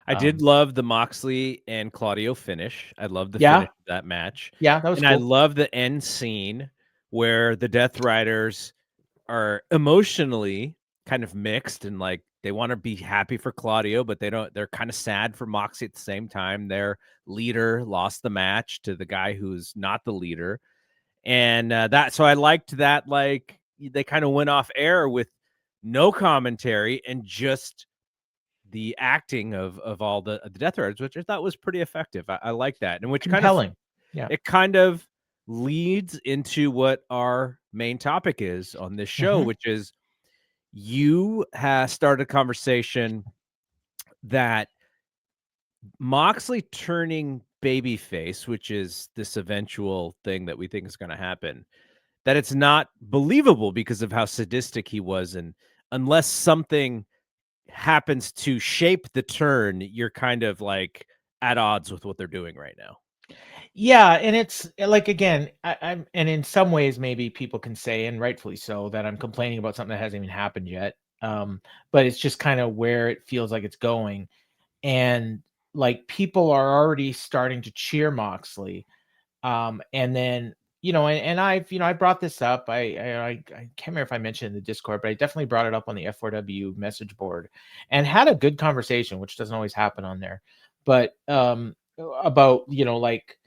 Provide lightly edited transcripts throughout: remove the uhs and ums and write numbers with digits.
I did love the Moxley and Claudio finish. I love the Yeah, finish of that match. yeah, that was And I cool. love the end scene where the Death Riders are emotionally kind of mixed and like they want to be happy for Claudio, but they're kind of sad for Moxley at the same time. Their leader lost the match to the guy who's not the leader. And so I liked that, like, they kind of went off air with no commentary and just the acting of all the Death Riders, which I thought was pretty effective. I like that, and which Compelling. Yeah. kind of leads into what our main topic is on this show, Mhm. which is you have started a conversation that Moxley turning babyface, which is this eventual thing that we think is going to happen, that it's not believable because of how sadistic he was, and unless something happens to shape the turn, you're kind of like at odds with what they're doing right now. Yeah, and it's like again, I'm and in some ways maybe people can say, and rightfully so, that I'm complaining about something that hasn't even happened yet. But it's just kind of where it feels like it's going. And like people are already starting to cheer Moxley. And then and I've I brought this up. I can't remember if I mentioned in the Discord, but I definitely brought it up on the F4W message board and had a good conversation, which doesn't always happen on there. But about like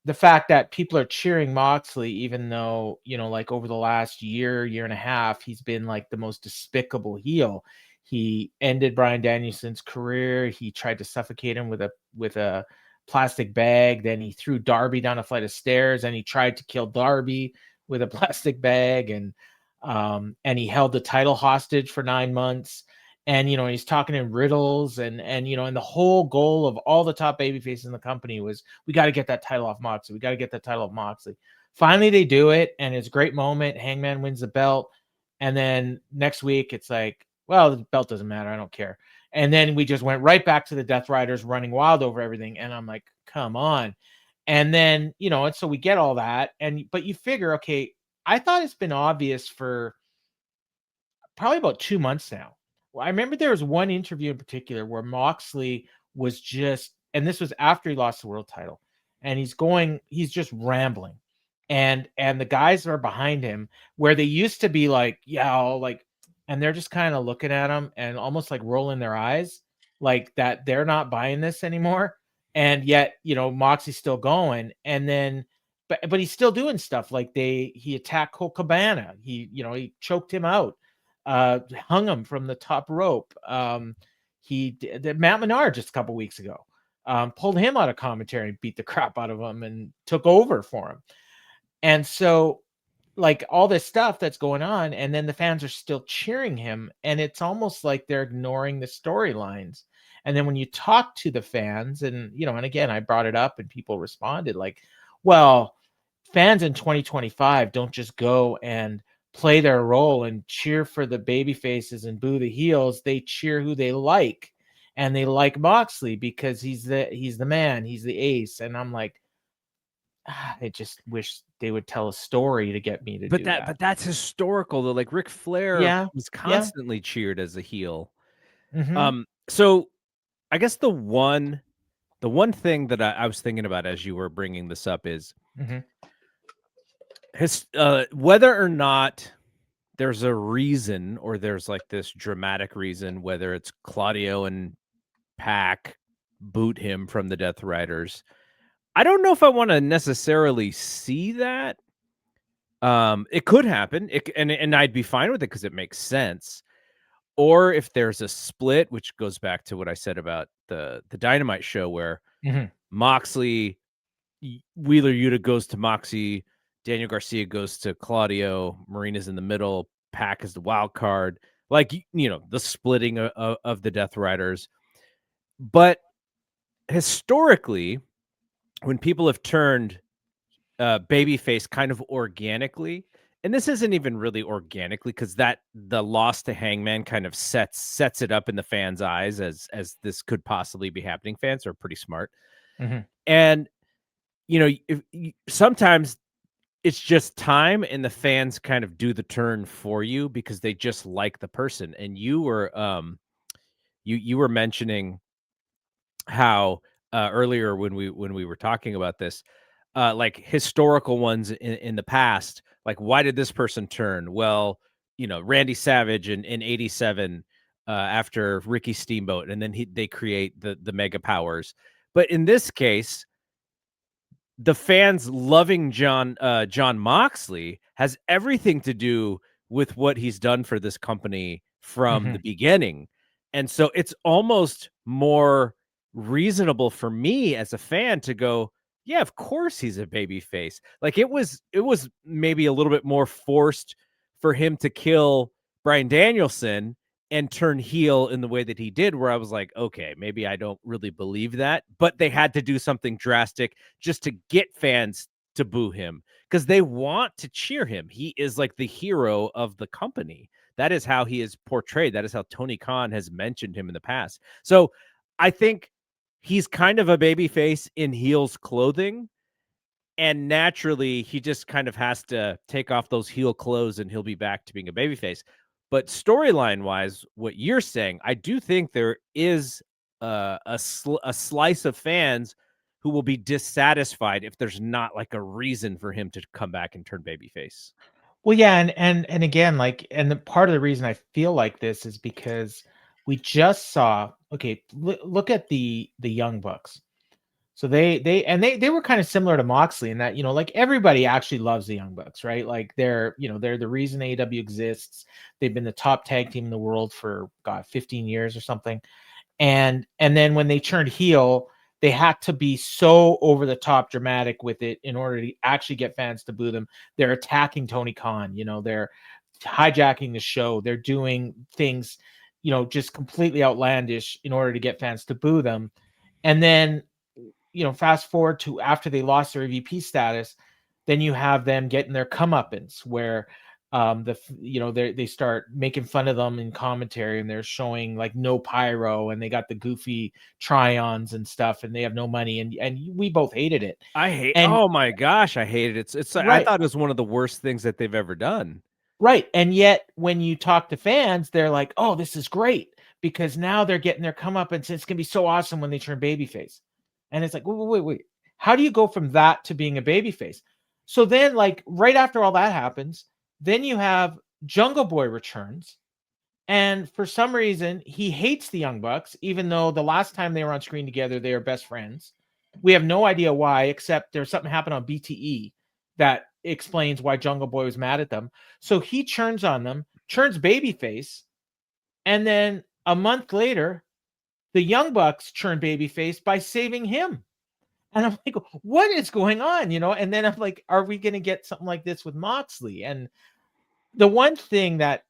the fact that people are cheering Moxley, even though, like over the last year and a half, he's been like the most despicable heel. He ended Bryan Danielson's career. He tried to suffocate him with a plastic bag. Then he threw Darby down a flight of stairs, and he tried to kill Darby with a plastic bag. And he held the title hostage for 9 months. And he's talking in riddles, and the whole goal of all the top babyfaces in the company was, we got to get that title off Moxley. We got to get that title off Moxley. Finally, they do it, and it's a great moment. Hangman wins the belt, and then next week it's like, well, the belt doesn't matter. I don't care. And then we just went right back to the Death Riders running wild over everything, and I'm like, come on. And then and so we get all that, but you figure, okay, I thought it's been obvious for probably about 2 months now. Well, I remember there was one interview in particular where Moxley was just, and this was after he lost the world title, and he's just rambling. And the guys are behind him, where they used to be like, yeah, like, and they're just kind of looking at him and almost like rolling their eyes, like that they're not buying this anymore. And yet, Moxie's still going. And then but he's still doing stuff like he attacked Cole Cabana. He choked him out, hung him from the top rope. He did Matt Menard just a couple weeks ago, pulled him out of commentary and beat the crap out of him and took over for him. And so, like, all this stuff that's going on, and then the fans are still cheering him, and it's almost like they're ignoring the storylines. And then when you talk to the fans, and again, I brought it up and people responded like, well, fans in 2025 don't just go and play their role and cheer for the baby faces and boo the heels. They cheer who they like, and they like Moxley because he's the man, he's the ace. And I'm like, I just wish they would tell a story to get me to do that. But that's historical though. Like Ric Flair Yeah, was yeah. constantly cheered as a heel. Mhm, So I guess the one thing that I was thinking about as you were bringing this up is mhm. whether or not there's a reason, or there's like this dramatic reason, whether it's Claudio and Pac boot him from the Death Riders. I don't know if I want to necessarily see that. It could happen, and I'd be fine with it because it makes sense. Or if there's a split, which goes back to what I said about the Dynamite show, where Mhm. Moxley, Wheeler Yuta goes to Moxie, Daniel Garcia goes to Claudio, Marina's in the middle, Pac is the wild card, like, the splitting of the Death Riders. But historically, when people have turned babyface kind of organically, and this isn't even really organically because that the loss to Hangman kind of sets it up in the fans' eyes as this could possibly be happening. Fans are pretty smart, Mhm. and sometimes it's just time, and the fans kind of do the turn for you because they just like the person. And you were mentioning how earlier when we were talking about this, like historical ones in the past, like why did this person turn? Well, Randy Savage in '87 after Ricky Steamboat, and then they create the Mega Powers. But in this case, the fans loving Jon Moxley has everything to do with what he's done for this company from Mhm. the beginning. And so it's almost more reasonable for me as a fan to go, yeah, of course he's a baby face. Like it was maybe a little bit more forced for him to kill Bryan Danielson and turn heel in the way that he did, where I was like, okay, maybe I don't really believe that, but they had to do something drastic just to get fans to boo him because they want to cheer him. He is like the hero of the company. That is how he is portrayed. That is how Tony Khan has mentioned him in the past. So I think he's kind of a baby face in heel's clothing. And naturally, he just kind of has to take off those heel clothes and he'll be back to being a babyface. But storyline wise, what you're saying, I do think there is a slice of fans who will be dissatisfied if there's not like a reason for him to come back and turn babyface. Well, yeah, and again, like, and the part of the reason I feel like this is because we just saw. Okay, look at the Young Bucks. So they were kind of similar to Moxley in that, like, everybody actually loves the Young Bucks, right? Like, they're the reason AEW exists. They've been the top tag team in the world for, God, 15 years or something. And then when they turned heel, they had to be so over the top dramatic with it in order to actually get fans to boo them. They're attacking Tony Khan, they're hijacking the show. They're doing things, just completely outlandish in order to get fans to boo them. And then, fast forward to after they lost their EVP status, then you have them getting their comeuppance where they start making fun of them in commentary, and they're showing like no pyro, and they got the goofy try-ons and stuff, and they have no money, and we both hated it. I hate. And Oh my gosh, I hate it. It's. I right, thought it was one of the worst things that they've ever done. right. And yet when you talk to fans, they're like, "Oh, this is great because now they're getting their comeuppance. It's gonna be so awesome when they turn babyface." And it's like, wait. How do you go from that to being a babyface? So then, like, right after all that happens, then you have Jungle Boy returns. And for some reason, he hates the Young Bucks, even though the last time they were on screen together, they are best friends. We have no idea why, except there's something happened on BTE that explains why Jungle Boy was mad at them. So he churns on them, turns babyface, and then a month later, the Young Bucks turn babyface by saving him. And I'm like, what is going on? And then I'm like, are we going to get something like this with Moxley? And the one thing that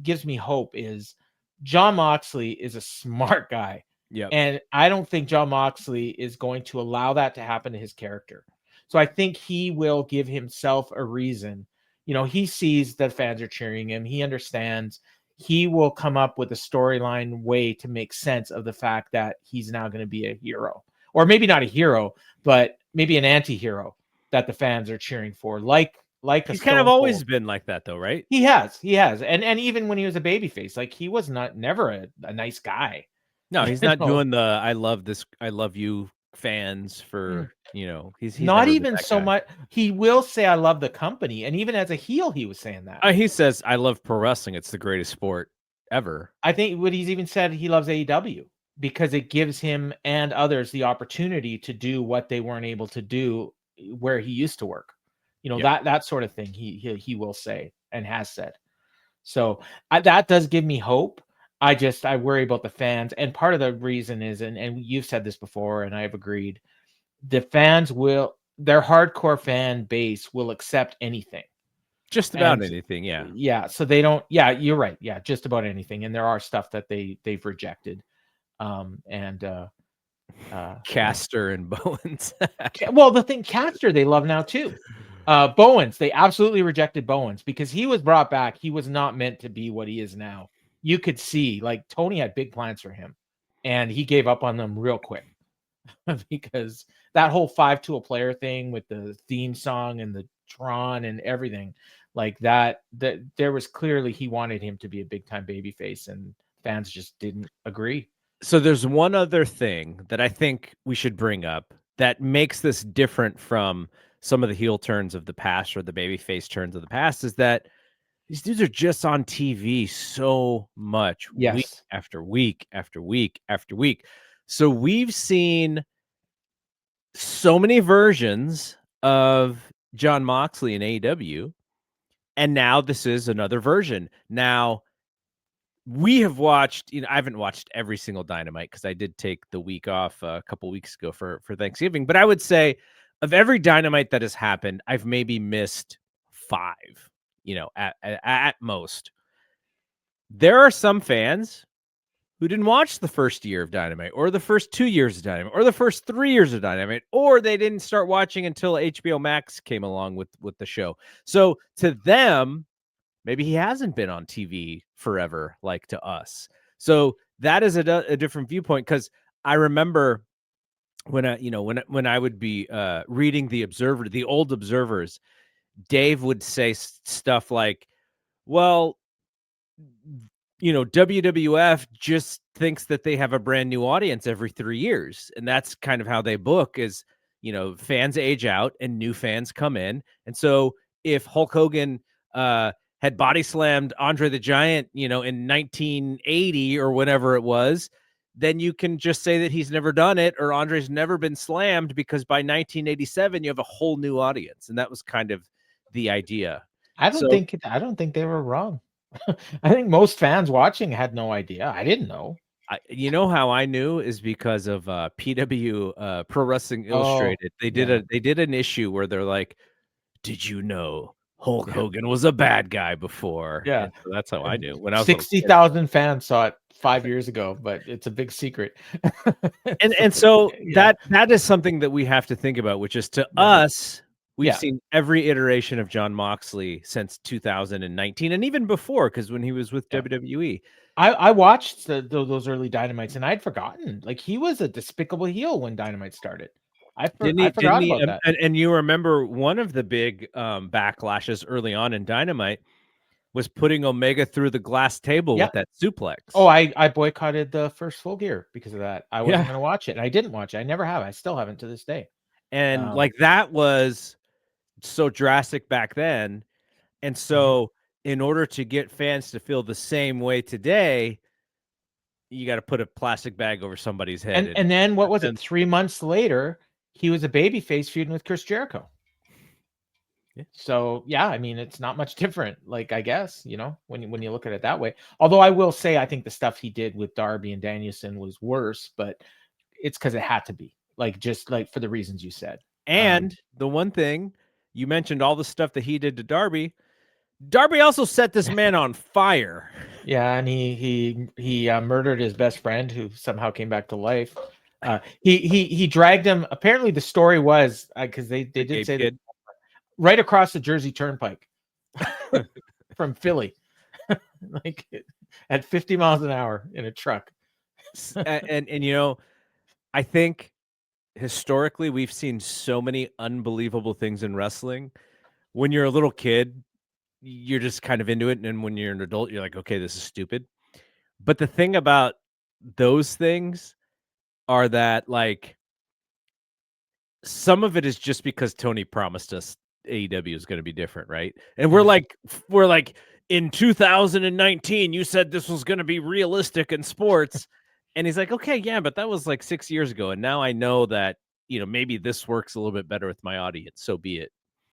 gives me hope is Jon Moxley is a smart guy, Yep. and I don't think Jon Moxley is going to allow that to happen to his character. So I think he will give himself a reason. He sees that fans are cheering him. He understands. He will come up with a storyline way to make sense of the fact that he's now going to be a hero, or maybe not a hero, but maybe an anti-hero that the fans are cheering for, like a He's kind of Stone Cold. always been like that, though, right? He has, and even when he was a babyface, like, he was not never a nice guy, No, you he's not know? doing the "I love this, I love you" fans Mm. for he's Not never been even that so guy. much. He will say, "I love the company," and even as a heel, he was saying that. He says, "I love pro wrestling. It's the greatest sport ever." I think what he's even said, he loves AEW because it gives him and others the opportunity to do what they weren't able to do where he used to work. Yep. That sort of thing he will say and has said. So that does give me hope. I worry about the fans, and part of the reason is, and you've said this before, and I've agreed, the fans will their hardcore fan base will accept anything, Just about and anything, yeah. yeah, so they don't. Yeah, you're right. Yeah, just about anything, and there are stuff that they've rejected, and yeah. Caster and Bowens. Well, the thing, Caster, they love now too. Bowens, they absolutely rejected Bowens because he was brought back. He was not meant to be what he is now. You could see, like, Tony had big plans for him, and he gave up on them real quick because that whole 5 to a player thing with the theme song and the Tron and everything like that there was clearly he wanted him to be a big time babyface, and fans just didn't agree. So there's one other thing that I think we should bring up that makes this different from some of the heel turns of the past or the babyface turns of the past is that these dudes are just on TV so much week Yes. after week after week after week. So we've seen so many versions of Jon Moxley in AEW, and now this is another version. Now, we have watched, I haven't watched every single Dynamite because I did take the week off a couple weeks ago for Thanksgiving, but I would say of every Dynamite that has happened, I've maybe missed 5, at most. There are some fans who didn't watch the first year of Dynamite or the first 2 years of Dynamite or the first 3 years of Dynamite, or they didn't start watching until HBO Max came along with the show. So to them, maybe he hasn't been on TV forever like to us. So that is a different viewpoint, because I remember when I would be reading the Observer, the old Observers, Dave would say stuff like, well, WWF just thinks that they have a brand new audience every 3 years. And that's kind of how they book is, fans age out and new fans come in. And so if Hulk Hogan had body slammed Andre the Giant, in 1980 or whenever it was, then you can just say that he's never done it or Andre's never been slammed, because by 1987 you have a whole new audience. And that was kind of the idea. I don't So think I don't think they were wrong. I think most fans watching had no idea. I didn't know. how I knew is because of PW, Pro Wrestling Oh, Illustrated. They yeah. did an issue where they're like, "Did you know Hulk Yeah. Hogan was a bad guy before?" Yeah. And so that's how I And knew when I was a little kid. 60,000 fans saw it 5 years ago, but it's a big secret. So, And so yeah. that is something that we have to think about, which is, to Yeah. us, we've Yeah. seen every iteration of Jon Moxley since 2019 and even before, because when he was with Yeah. WWE. I watched those early Dynamites, and I'd forgotten, like, he was a despicable heel when Dynamite started. I Didn't forgot he, about that. and you remember one of the big, backlashes early on in Dynamite was putting Omega through the glass table Yeah. with that Oh, suplex. I boycotted the first Full Gear because of that. I wasn't Yeah, gonna watch it, and I didn't watch it. I never have. I still haven't to this day. and, Um, like, that was so drastic back then, and mhm. so in order to get fans to feel the same way today, you gotta put a plastic bag over somebody's head, And then what was it? and 3 months later, he was a babyface feuding with Chris Jericho. yeah. So, yeah, I mean, it's not much different, like, I guess, when you look at it that way. Although I will say I think the stuff he did with Darby and Danielson was worse, but it's because it had to be, like, just, like, for the reasons you said. And the one thing, you mentioned all the stuff that he did to Darby. Darby also set this man on fire. Yeah, and he murdered his best friend who somehow came back to life. He dragged him. Apparently, the story was because they The did Gabe say that kid. right across the Jersey Turnpike from Philly, like at 50 miles an hour in a truck. And I think historically we've seen so many unbelievable things in wrestling. When you're a little kid, you're just kind of into it, and then when you're an adult, you're like, okay, this is stupid. But the thing about those things are that, like, some of it is just because Tony promised us AEW is going to be different, right? And we're Mhm. like, in 2019, you said this was going to be realistic in sports, and he's like, okay, yeah, but that was like 6 years ago, and now I know that maybe this works a little bit better with my audience. So be it.